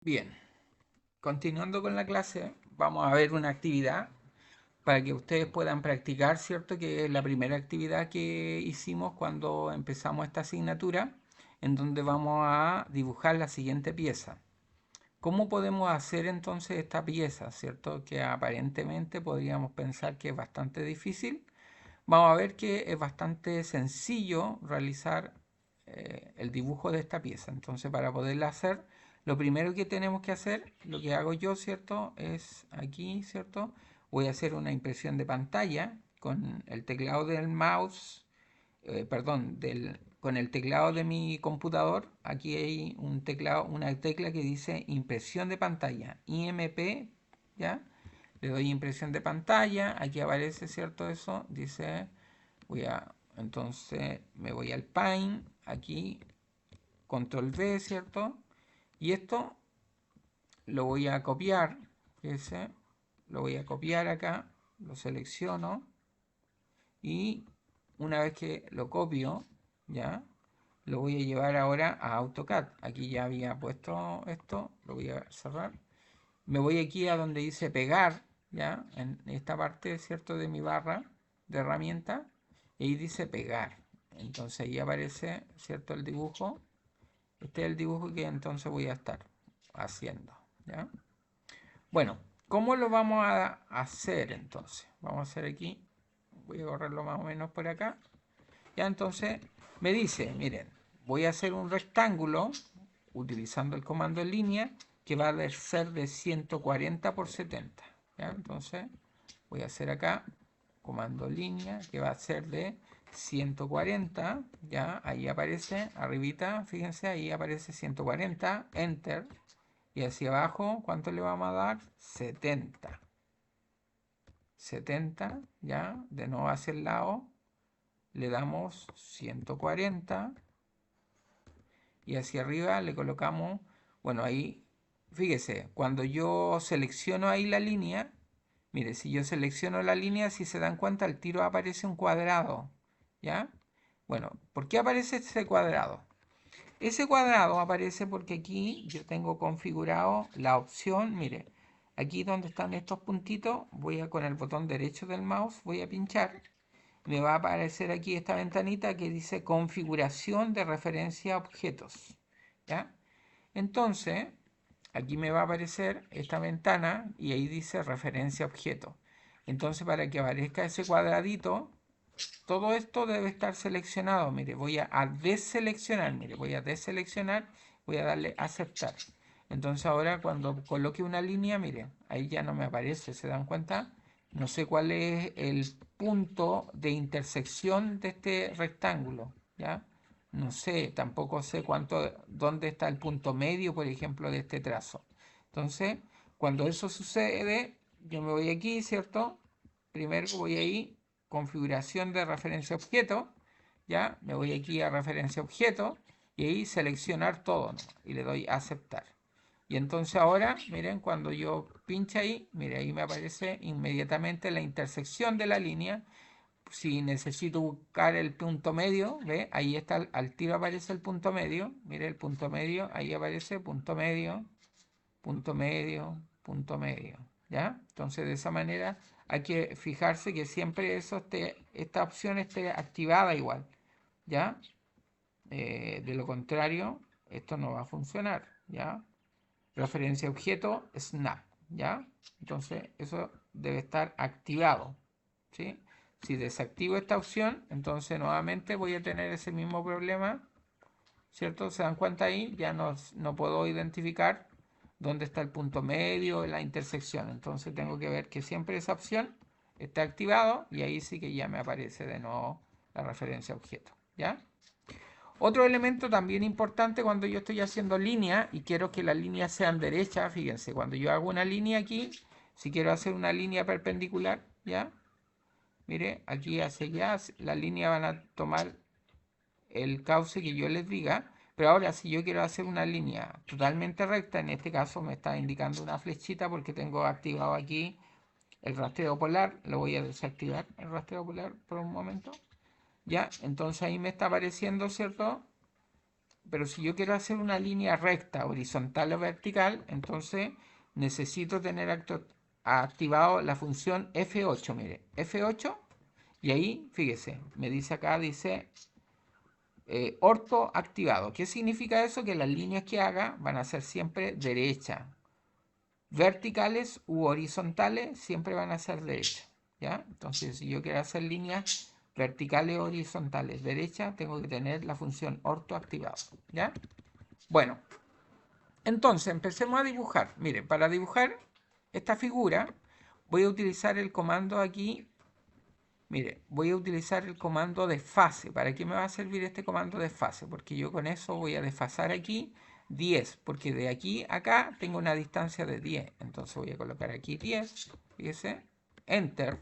Bien, continuando con la clase, vamos a ver una actividad para que ustedes puedan practicar, ¿cierto? Que es la primera actividad que hicimos cuando empezamos esta asignatura, en donde vamos a dibujar la siguiente pieza. ¿Cómo podemos hacer entonces esta pieza, ¿cierto? Que aparentemente podríamos pensar que es bastante difícil. Vamos a ver que es bastante sencillo realizar el dibujo de esta pieza. Entonces, para poderla hacer, lo primero que tenemos que hacer, lo que hago yo, ¿cierto? Es aquí, ¿cierto? Voy a hacer una impresión de pantalla con el teclado del mouse, perdón, con el teclado de mi computador. Aquí hay un teclado, una tecla que dice impresión de pantalla, IMP, ¿ya? Le doy impresión de pantalla, aquí aparece, ¿cierto? Eso, dice, entonces me voy al Paint, aquí, control V, ¿cierto? Y esto lo voy a copiar, fíjense, lo voy a copiar acá, lo selecciono y una vez que lo copio, ya, lo voy a llevar ahora a AutoCAD. Aquí ya había puesto esto, lo voy a cerrar. Me voy aquí a donde dice pegar, ya, en esta parte, ¿cierto? De mi barra de herramienta, y ahí dice pegar. Entonces ahí aparece, ¿cierto? El dibujo. Este es el dibujo que entonces voy a estar haciendo, ¿ya? Bueno, ¿cómo lo vamos a hacer entonces? Vamos a hacer aquí, voy a correrlo más o menos por acá. Ya entonces me dice, miren, voy a hacer un rectángulo utilizando el comando en línea que va a ser de 140 por 70. ¿Ya? Entonces voy a hacer acá comando en línea que va a ser de 140. Ya, ahí aparece arribita, fíjense, ahí aparece 140, enter. Y hacia abajo, ¿cuánto le vamos a dar? 70. 70, ya, de nuevo hacia el lado, le damos 140 y hacia arriba le colocamos, bueno, ahí, fíjese, cuando yo selecciono ahí la línea, mire, si yo selecciono la línea, si se dan cuenta, al tiro aparece un cuadrado, ¿ya? Bueno, ¿por qué aparece ese cuadrado? Ese cuadrado aparece porque aquí yo tengo configurado la opción, mire, aquí donde están estos puntitos, voy a con el botón derecho del mouse, voy a pinchar, me va a aparecer aquí esta ventanita que dice configuración de referencia a objetos, ¿ya? Entonces, aquí me va a aparecer esta ventana y ahí dice referencia a objeto. Entonces, para que aparezca ese cuadradito, todo esto debe estar seleccionado. Mire, voy a deseleccionar, mire, voy a deseleccionar, voy a darle a aceptar. Entonces ahora cuando coloque una línea, mire, ahí ya no me aparece, ¿se dan cuenta? No sé cuál es el punto de intersección de este rectángulo, ¿ya? No sé, tampoco sé dónde está el punto medio, por ejemplo, de este trazo. Entonces, cuando eso sucede, yo me voy aquí, ¿cierto? Primero voy ahí, configuración de referencia objeto, ya, me voy aquí a referencia objeto y ahí seleccionar todo, ¿no? Y le doy a aceptar. Y entonces ahora, miren, cuando yo pinche ahí, mire, ahí me aparece inmediatamente la intersección de la línea. Si necesito buscar el punto medio, ¿ve? Ahí está, al tiro aparece el punto medio, mire el punto medio, ahí aparece punto medio, punto medio, punto medio, ¿ya? Entonces de esa manera hay que fijarse que siempre esta opción esté activada igual, ¿ya? De lo contrario, esto no va a funcionar, ¿ya? Referencia a objeto, snap, ¿ya? Entonces eso debe estar activado, ¿sí? Si desactivo esta opción, entonces nuevamente voy a tener ese mismo problema, ¿cierto? ¿Se dan cuenta ahí? Ya no puedo identificar dónde está el punto medio, la intersección. Entonces tengo que ver que siempre esa opción está activado y ahí sí que ya me aparece de nuevo la referencia a objeto, ¿ya? Otro elemento también importante cuando yo estoy haciendo línea y quiero que las líneas sean derechas, fíjense, cuando yo hago una línea aquí, si quiero hacer una línea perpendicular, ¿ya? Mire, aquí hacia allá, las líneas van a tomar el cauce que yo les diga, pero ahora si yo quiero hacer una línea totalmente recta, en este caso me está indicando una flechita porque tengo activado aquí el rastreo polar, lo voy a desactivar el rastreo polar por un momento, ya, entonces ahí me está apareciendo, ¿cierto? pero si yo quiero hacer una línea recta, horizontal o vertical, entonces necesito tener activado la función F8, mire, F8, y ahí, fíjese, me dice acá, dice orto activado. ¿Qué significa eso? Que las líneas que haga van a ser siempre derechas. Verticales u horizontales siempre van a ser derechas. ¿Ya? Entonces, si yo quiero hacer líneas verticales o horizontales derechas, tengo que tener la función orto activado. ¿Ya? Bueno, entonces empecemos a dibujar. Mire, para dibujar esta figura voy a utilizar el comando aquí. Mire, voy a utilizar el comando desfase. ¿Para qué me va a servir este comando desfase? Porque yo con eso voy a desfasar aquí 10, porque de aquí a acá tengo una distancia de 10. Entonces voy a colocar aquí 10, fíjese, Enter,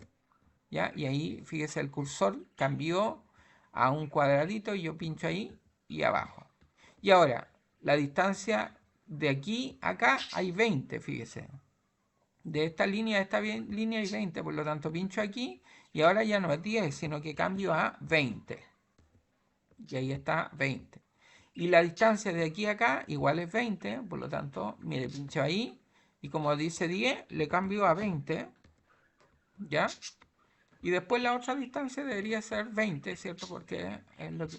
¿ya? Y ahí, fíjese, el cursor cambió a un cuadradito y yo pincho ahí y abajo. Y ahora, la distancia de aquí a acá hay 20, fíjese. De esta línea a esta línea hay 20, por lo tanto pincho aquí y ahora ya no es 10, sino que cambio a 20. Y ahí está 20. Y la distancia de aquí a acá igual es 20, por lo tanto, mire, pincho ahí y como dice 10, le cambio a 20, ¿ya? Y después la otra distancia debería ser 20, ¿cierto? Porque es lo que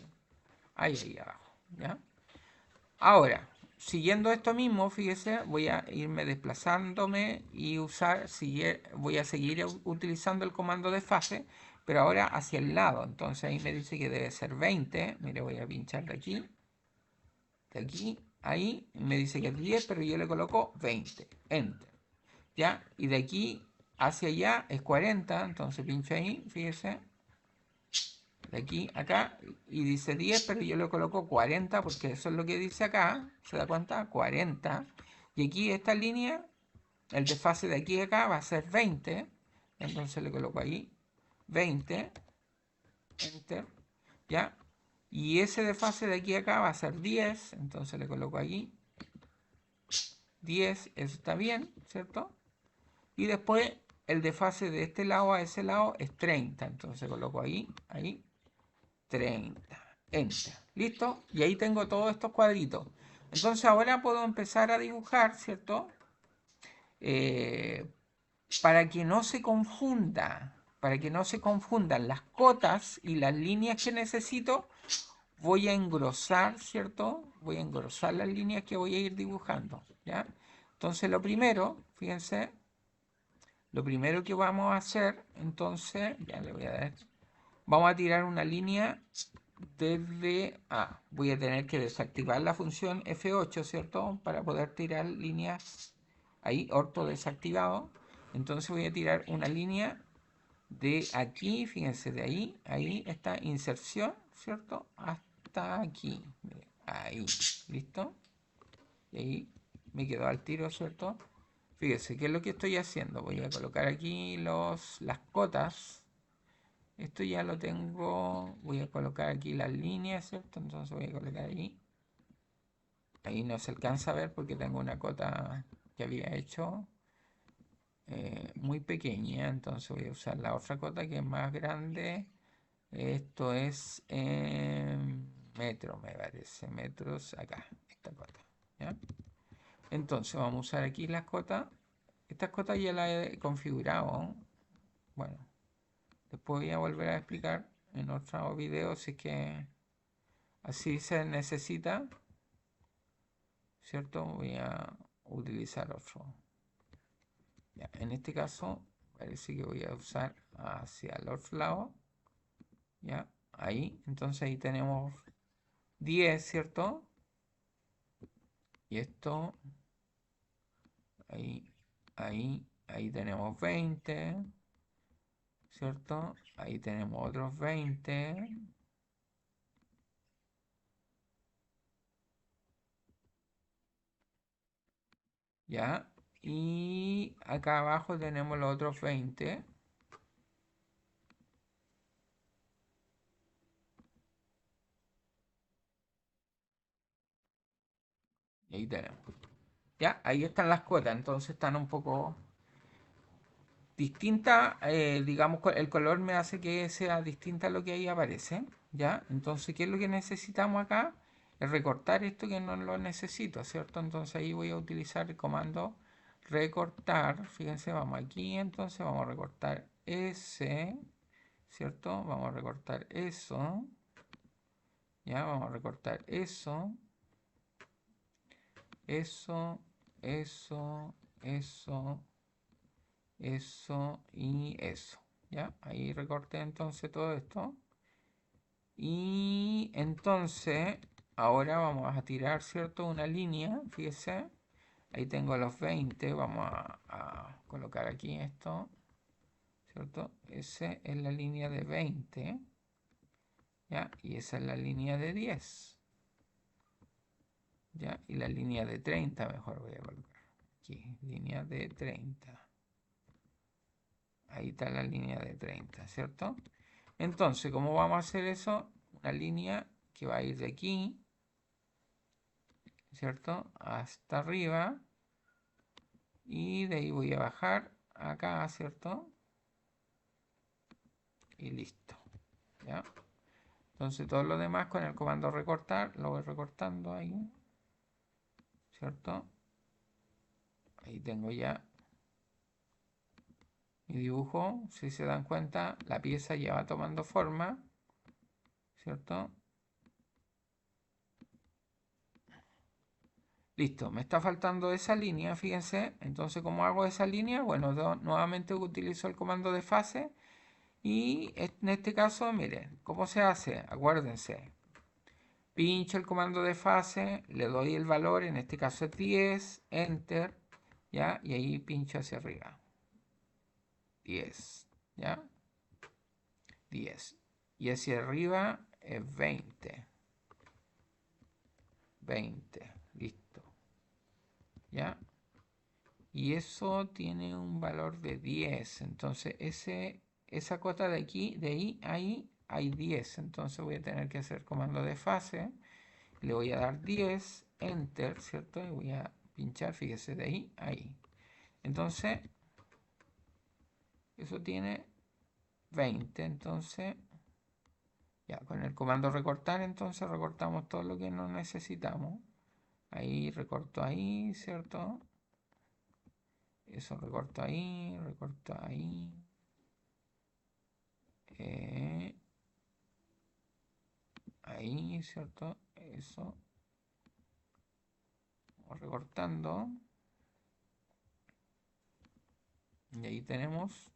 hay ahí abajo, ¿ya? Ahora, siguiendo esto mismo, fíjese, voy a irme desplazándome y voy a seguir utilizando el comando de fase, pero ahora hacia el lado. Entonces ahí me dice que debe ser 20. Mire, voy a pinchar de aquí, ahí, me dice que es 10, pero yo le coloco 20. Enter. ¿Ya? Y de aquí hacia allá es 40, entonces pincho ahí, fíjese, de aquí acá, y dice 10, pero yo le coloco 40 porque eso es lo que dice acá, ¿se da cuenta? 40. Y aquí esta línea, el desfase de aquí a acá va a ser 20, entonces le coloco ahí 20, enter, ¿ya? Y ese desfase de aquí a acá va a ser 10, entonces le coloco aquí 10, eso está bien, ¿cierto? Y después el desfase de este lado a ese lado es 30, entonces coloco ahí, 30. Enter. ¿Listo? Y ahí tengo todos estos cuadritos. Entonces ahora puedo empezar a dibujar, ¿cierto? Eh, para que no se confunda, para que no se confundan las cotas y las líneas que necesito, voy a engrosar, ¿cierto? Voy a engrosar las líneas que voy a ir dibujando, ¿ya? Entonces lo primero, fíjense, lo primero que vamos a hacer, entonces, ya le voy a dar, vamos a tirar una línea desde voy a tener que desactivar la función F8, ¿cierto? Para poder tirar líneas ahí, orto desactivado. Entonces voy a tirar una línea de aquí, fíjense, de ahí está inserción, ¿cierto? Hasta aquí, ahí, ¿listo? Y ahí me quedó al tiro, ¿cierto? Fíjense, ¿qué es lo que estoy haciendo? Voy a colocar aquí las cotas. Esto ya lo tengo, voy a colocar aquí las líneas, ¿cierto? Entonces voy a colocar ahí. Ahí no se alcanza a ver porque tengo una cota que había hecho muy pequeña, entonces voy a usar la otra cota que es más grande. Esto es metro, me parece, metros acá, esta cota, ¿ya? Entonces vamos a usar aquí las cotas. Estas cotas ya las he configurado. Bueno, después voy a volver a explicar en otro video si es que así se necesita, ¿cierto? Voy a utilizar otro. Ya, en este caso parece que voy a usar hacia el otro lado. Ya, ahí. Entonces ahí tenemos 10, ¿cierto? Y esto, ahí tenemos 20, ¿cierto? Ahí tenemos otros 20. ¿Ya? Y acá abajo tenemos los otros 20. Y ahí tenemos. ¿Ya? Ahí están las cuotas. Entonces están un poco distintas. Digamos, el color me hace que sea distinta a lo que ahí aparece. ¿Ya? Entonces, ¿qué es lo que necesitamos acá? es recortar esto que no lo necesito, ¿cierto? Entonces ahí voy a utilizar el comando recortar. Fíjense, vamos aquí, entonces vamos a recortar ese, ¿cierto? Vamos a recortar eso. Ya, vamos a recortar eso, eso, eso, eso, eso y eso. Ya, ahí recorté entonces todo esto. Y entonces, ahora vamos a tirar, ¿cierto? Una línea, fíjese. Ahí tengo los 20, vamos a colocar aquí esto, ¿cierto? Esa es la línea de 20, ¿ya? Y esa es la línea de 10, ¿ya? Y la línea de 30, mejor voy a colocar aquí, línea de 30. Ahí está la línea de 30, ¿cierto? Entonces, ¿cómo vamos a hacer eso? Una línea que va a ir de aquí, ¿cierto? Hasta arriba. Y de ahí voy a bajar acá, ¿cierto? Y listo, ¿ya? Entonces todo lo demás con el comando recortar, lo voy recortando ahí, ¿cierto? Ahí tengo ya mi dibujo. Si se dan cuenta, la pieza ya va tomando forma, ¿cierto? Listo, me está faltando esa línea, fíjense. Entonces, ¿cómo hago esa línea? Bueno, yo nuevamente utilizo el comando de fase. Y en este caso, miren, ¿cómo se hace? Acuérdense, pincho el comando de fase, le doy el valor, en este caso es 10, enter, ¿ya? Y ahí pincho hacia arriba. 10, ¿ya? 10. Y hacia arriba es 20. 20, listo, ¿ya? Y eso tiene un valor de 10. Entonces, esa cota de aquí, de ahí hay 10. Entonces voy a tener que hacer comando de fase. Le voy a dar 10, enter, ¿cierto? Y voy a pinchar, fíjese, de ahí a ahí. Entonces, eso tiene 20. Entonces, ya con el comando recortar, entonces recortamos todo lo que no necesitamos. Ahí recorto ahí, ¿cierto? Eso recorto ahí, recorto ahí. Ahí, ¿cierto? Eso. Vamos recortando. Y ahí tenemos.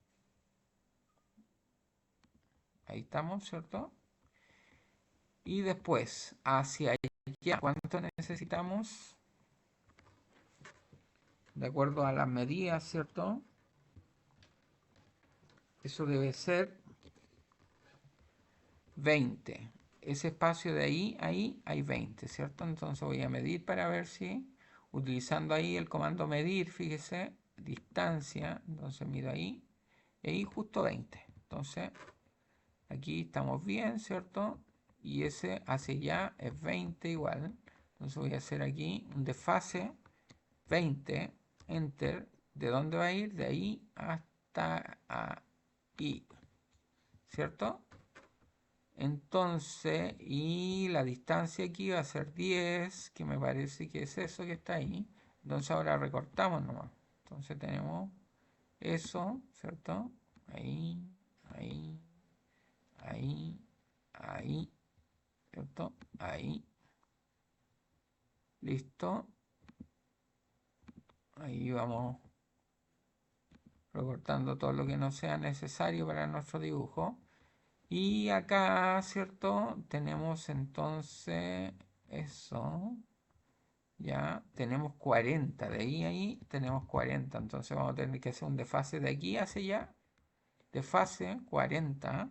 Ahí estamos, ¿cierto? Y después, hacia allá, ¿cuánto necesitamos? De acuerdo a las medidas, ¿cierto? Eso debe ser 20. Ese espacio de ahí hay 20, ¿cierto? Entonces voy a medir para ver si, utilizando ahí el comando medir, fíjese, distancia, entonces mido ahí, y ahí justo 20. Entonces, aquí estamos bien, ¿cierto? Y ese hacia allá es 20 igual. Entonces voy a hacer aquí un desfase 20, enter. ¿De dónde va a ir? De ahí hasta ahí, ¿cierto? Entonces, y la distancia aquí va a ser 10, que me parece que es eso que está ahí. Entonces ahora recortamos nomás. Entonces tenemos eso, ¿cierto? Ahí, ahí, ahí, ahí, ¿cierto? Ahí, listo. Ahí vamos recortando todo lo que no sea necesario para nuestro dibujo. Y acá, ¿cierto? Tenemos entonces eso. Ya tenemos 40. De ahí a ahí tenemos 40. Entonces vamos a tener que hacer un desfase de aquí hacia allá. Desfase 40.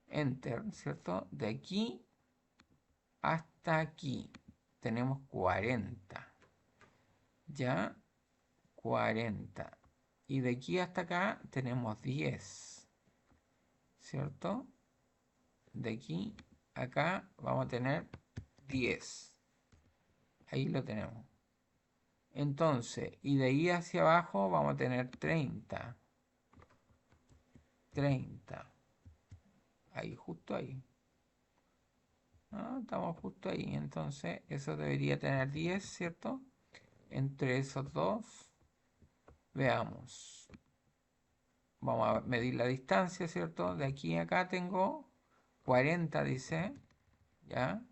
Enter, ¿cierto? De aquí hasta aquí tenemos 40. Ya, 40. Y de aquí hasta acá tenemos 10. ¿Cierto? De aquí a acá vamos a tener 10. Ahí lo tenemos. Entonces, y de ahí hacia abajo vamos a tener 30. 30. Ahí, justo ahí. Ah, estamos justo ahí, entonces eso debería tener 10, ¿cierto? Entre esos dos, veamos. Vamos a medir la distancia, ¿cierto? De aquí a acá tengo 40, dice, ¿ya?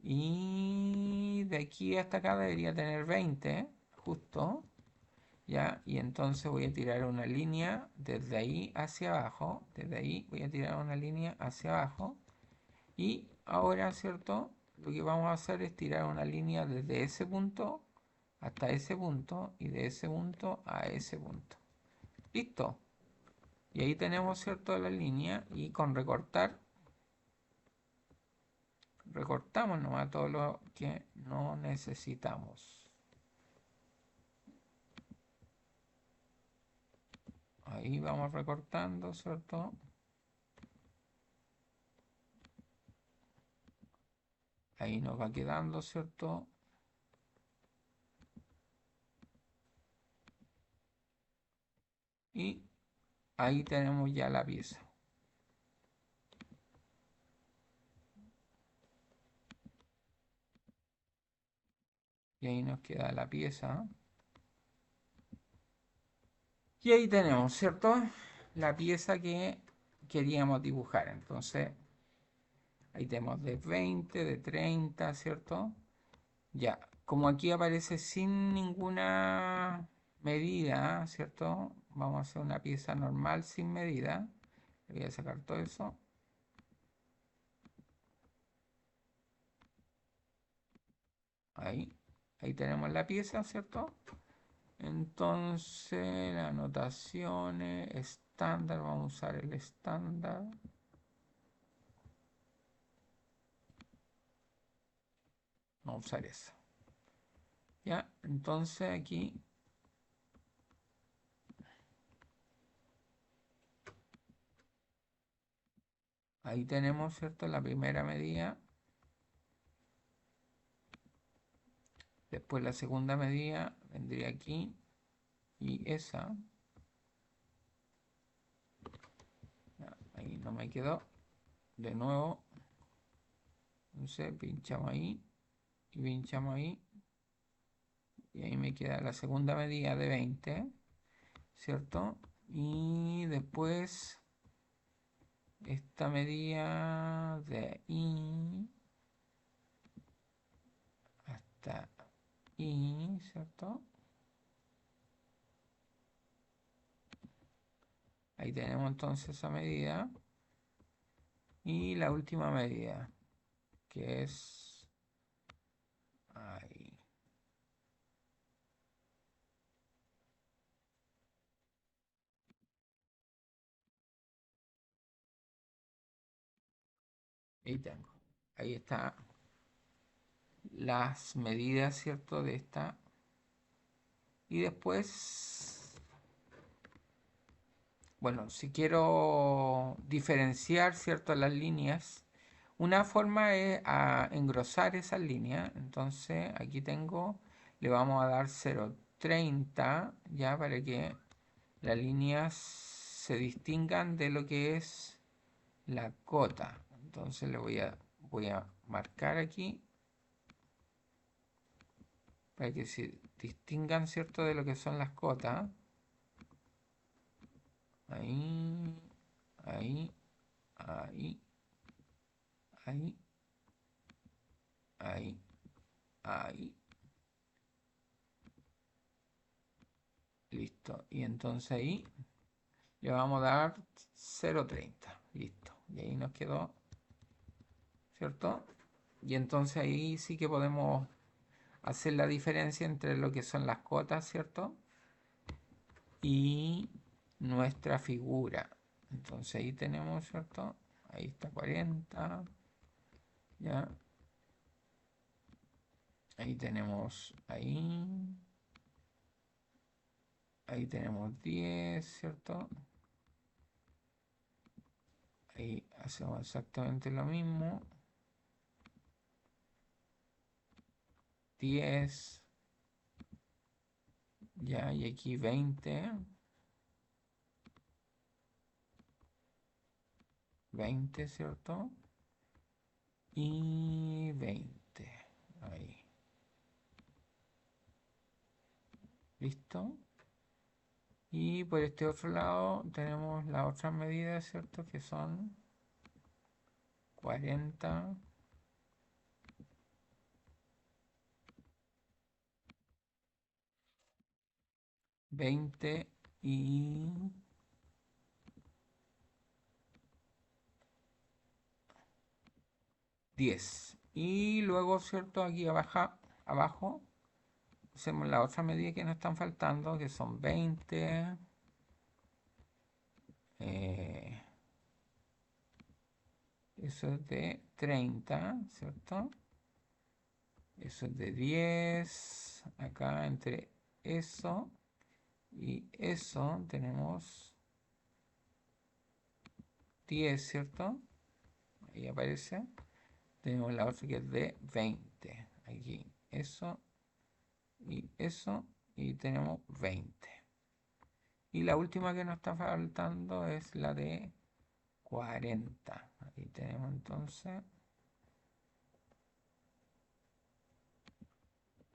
Y de aquí hasta acá debería tener 20, justo, ¿ya? Y entonces voy a tirar una línea desde ahí hacia abajo, desde ahí voy a tirar una línea hacia abajo. Y ahora, ¿cierto? Lo que vamos a hacer es tirar una línea desde ese punto hasta ese punto y de ese punto a ese punto. ¿Listo? Y ahí tenemos, ¿cierto? La línea y con recortar, recortamos nomás todo lo que no necesitamos. Ahí vamos recortando, ¿cierto? Ahí nos va quedando, ¿cierto? Y ahí tenemos ya la pieza. Y ahí nos queda la pieza. Y ahí tenemos, ¿cierto? La pieza que queríamos dibujar. Entonces, ahí tenemos de 20, de 30, ¿cierto? Ya, como aquí aparece sin ninguna medida, ¿cierto? Vamos a hacer una pieza normal sin medida. Le voy a sacar todo eso. Ahí, ahí tenemos la pieza, ¿cierto? Entonces, las anotaciones, estándar, vamos a usar el estándar. Vamos a usar eso. Ya, entonces aquí ahí tenemos, ¿cierto? La primera medida. Después la segunda medida vendría aquí. Y esa. Ya, ahí no me quedó. De nuevo. Entonces pinchamos ahí. Y pinchamos ahí. Y ahí me queda la segunda medida de 20. ¿Cierto? Y después esta medida de I hasta I, ¿cierto? Ahí tenemos entonces esa medida. Y la última medida, que es ahí. Ahí tengo. Ahí está las medidas, ¿cierto? De esta. Y después, bueno, si quiero diferenciar, ¿cierto? Las líneas, una forma es engrosar esas líneas. Entonces, aquí tengo, le vamos a dar 0,30 ya para que las líneas se distingan de lo que es la cota. Entonces le voy a marcar aquí para que se distingan, ¿cierto? De lo que son las cotas. Ahí, ahí, ahí, ahí, ahí, ahí. Listo. Y entonces ahí le vamos a dar 0,30. Listo. Y ahí nos quedó, ¿cierto? Y entonces ahí sí que podemos hacer la diferencia entre lo que son las cotas, ¿cierto? Y nuestra figura. Entonces ahí tenemos, ¿cierto? Ahí está 40. Ya. Ahí tenemos ahí. Ahí tenemos 10, ¿cierto? Ahí hacemos exactamente lo mismo. 10. Ya, y aquí 20. 20, ¿cierto? y 20. Ahí. ¿Listo? Y por este otro lado tenemos las otras medidas, ¿cierto? Que son 40, 20 y 10. Y luego, ¿cierto? Aquí abajo hacemos la otra medida que nos están faltando, que son 20. Eso es de 30, ¿cierto? Eso es de 10. Acá entre eso y eso tenemos 10, ¿cierto? Ahí aparece. Tenemos la otra que es de 20. Aquí eso y tenemos 20. Y la última que nos está faltando es la de 40. Ahí tenemos entonces.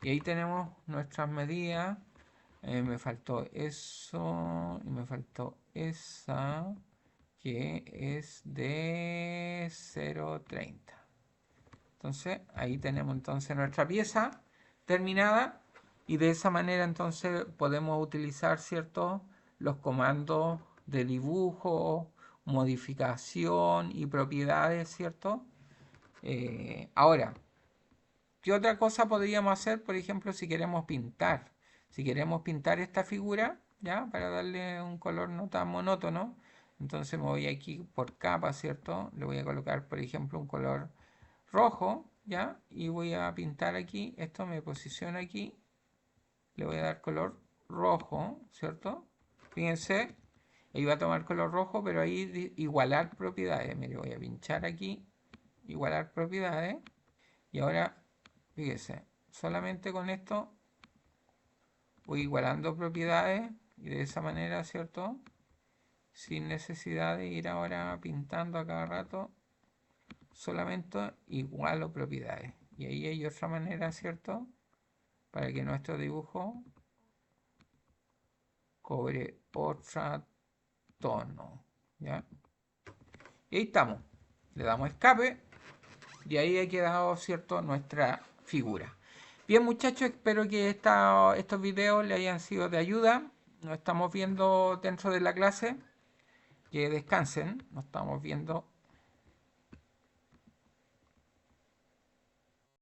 Y ahí tenemos nuestras medidas. Me faltó eso y me faltó esa que es de 0,30. Entonces ahí tenemos entonces nuestra pieza terminada y de esa manera entonces podemos utilizar, ¿cierto?, los comandos de dibujo, modificación y propiedades, ¿cierto? Ahora, ¿qué otra cosa podríamos hacer? Por ejemplo, si queremos pintar. Si queremos pintar esta figura, ¿ya? Para darle un color no tan monótono. Entonces me voy aquí por capa, ¿cierto? Le voy a colocar, por ejemplo, un color rojo, ¿ya? Y voy a pintar aquí. Esto me posiciona aquí. Le voy a dar color rojo, ¿cierto? Fíjense, ahí va a tomar color rojo, pero ahí igualar propiedades. Mire, voy a pinchar aquí, igualar propiedades. Y ahora, fíjese, solamente con esto voy igualando propiedades y de esa manera, ¿cierto? Sin necesidad de ir ahora pintando a cada rato, solamente igualo propiedades. Y ahí hay otra manera, ¿cierto? Para que nuestro dibujo cobre otro tono, ¿ya? Y ahí estamos. Le damos escape y ahí ha quedado, ¿cierto?, nuestra figura. Bien, muchachos, espero que estos videos les hayan sido de ayuda. Nos estamos viendo dentro de la clase. Que descansen. Nos estamos viendo